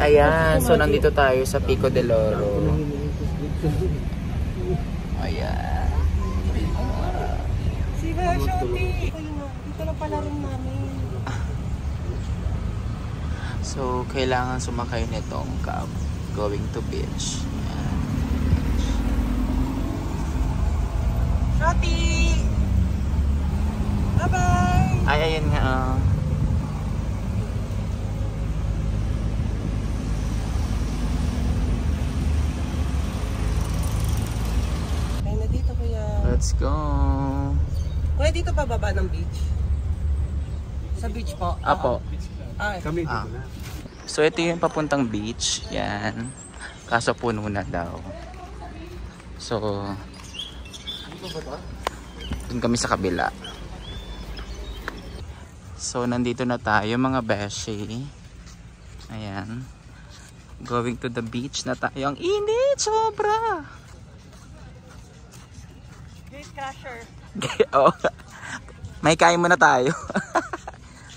Ayan, so nandito tayo sa Pico del Oro. Ayan. Si Shoti! Dito na pala rin namin. So, kailangan sumakay nitong cab going to beach. Ayan. Shoti! Bye-bye! Ay, ayan nga. Let's go. Kuya, dito pa baba ng beach? Sa beach po? Apo. Ay. Kami dito na. So ito yung papuntang beach. Yan. Kaso puno na daw. So dun kami sa kabila. So nandito na tayo mga beshi. Ayan. Going to the beach na tayo. Ang init! Sobra! Crusher. Oh. May kain muna tayo.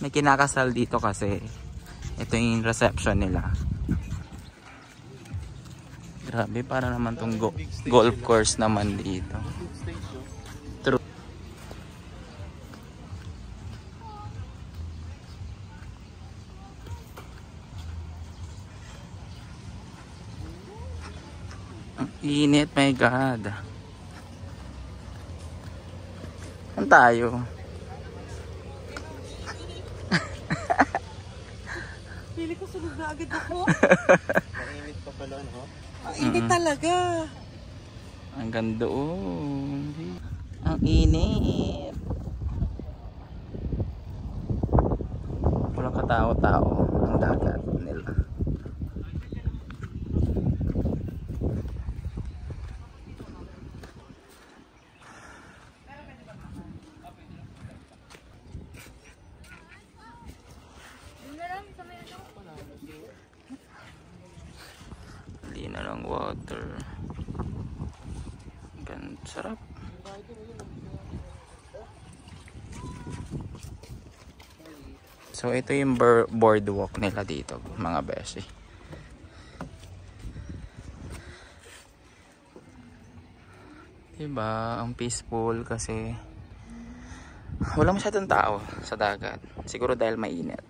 May kinakasal dito kasi ito yung reception nila. Grabe, para naman tong golf course naman dito. True. Ang init, my God. Saan tayo? Pili ko sunod na agad ako. Mainit pa pala, no? Ang init talaga. Ang ganda, oh. Ang init. Walang katao-tao ang dagat nila. Na lang water. Ganda, sarap. So ito yung boardwalk nila dito, mga beshi. Diba, ang peaceful kasi wala masyadong tao sa dagat. Siguro dahil mainit.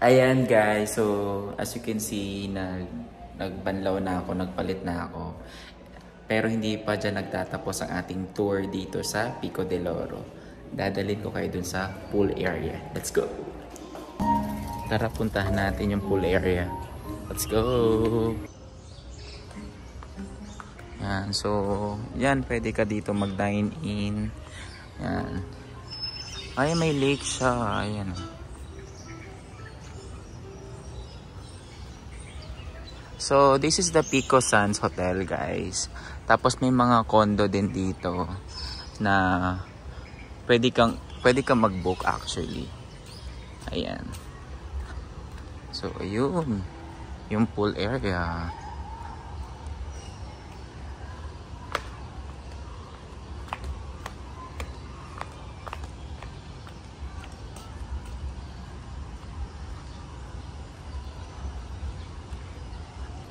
Ayan guys, so as you can see, nagbanlaw na ako, nagpalit na ako. Pero hindi pa dyan nagtatapos ang ating tour dito sa Pico del Oro. Dadalhin ko kayo dun sa pool area. Let's go! Tara, puntahan natin yung pool area. Let's go! Yan, so yan, pwede ka dito mag-dine in. Yan. Ay, may lake siya. Ayan. So, this is the Pico Sands Hotel, guys. Tapos may mga condo din dito na pwede kang mag-book actually. Ayan. So, ayun. Yung pool area.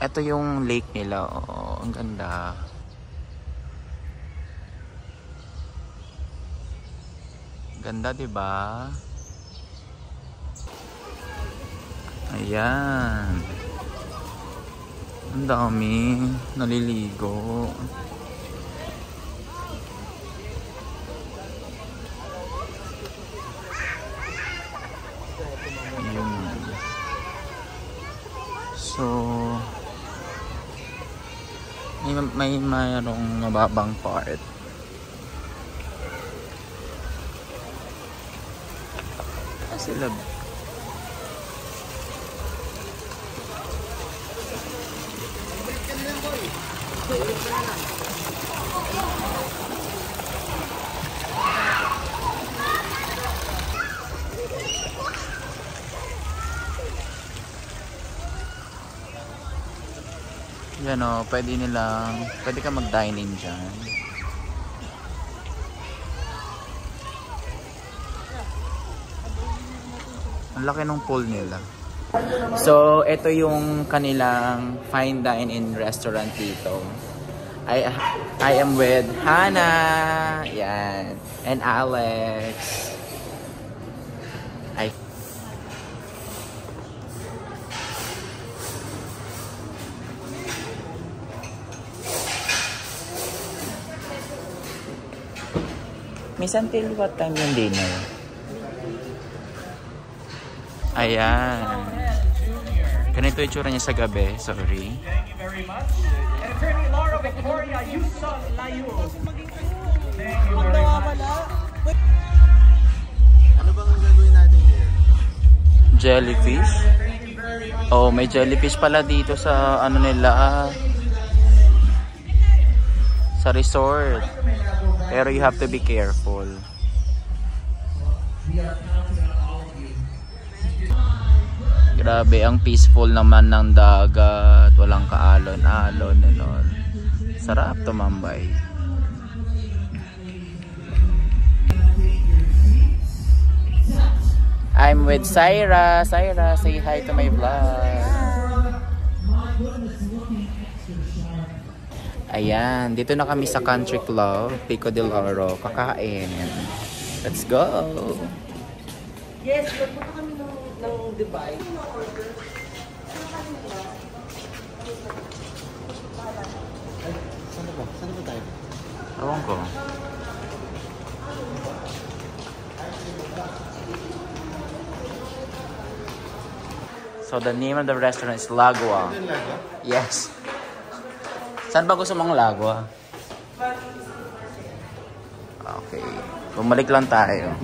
Ito yung lake nila. Oh, ang ganda. Ganda, 'di ba? Ayan. Ang dami naliligo. Ayun. So may mayroong mababang part. Sila yan o, pwede ka mag-dine in dyan. Ang laki ng pool nila. So, ito yung kanilang fine dine-in restaurant dito. I am with Hannah, yan, and Alex. Miss, until what time yung dinner? Ayan. Ganito yung tsura niya sa gabi. Sorry. Thank you very much. And Attorney Laura Victoria Yuson Layo. Thank you very much. Ano bang ang gagawin natin here? Jellyfish? Oh, may jellyfish pala dito sa ano nila. Sa resort. Pero you have to be careful. Grabe, ang peaceful naman ng dagat. Walang kaalon-alon. Sarap tumambay. I'm with Syra. Syra, say hi to my vlog. Ayan, dito na kami sa Country Club, Pico del Oro, kakain. Let's go! Yes, punta kami ng Dubai. Saan ba? Saan ba tayo? Ewan ko. So the name of the restaurant is Lagua. Yes. Saan ba gusto mong Lagua? Okay. Bumalik lang tayo.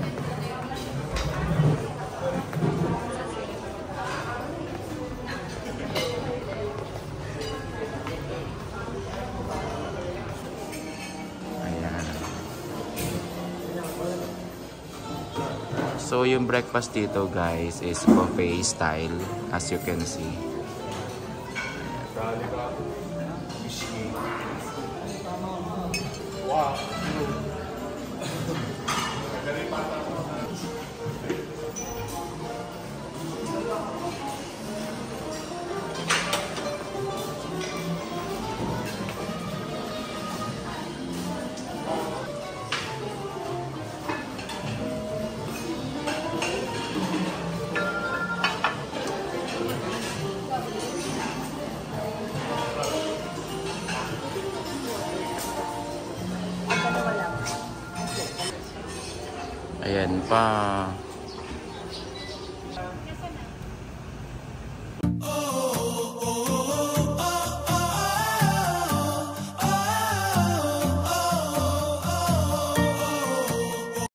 Ayan. So yung breakfast dito guys is buffet style as you can see. Ayan pa.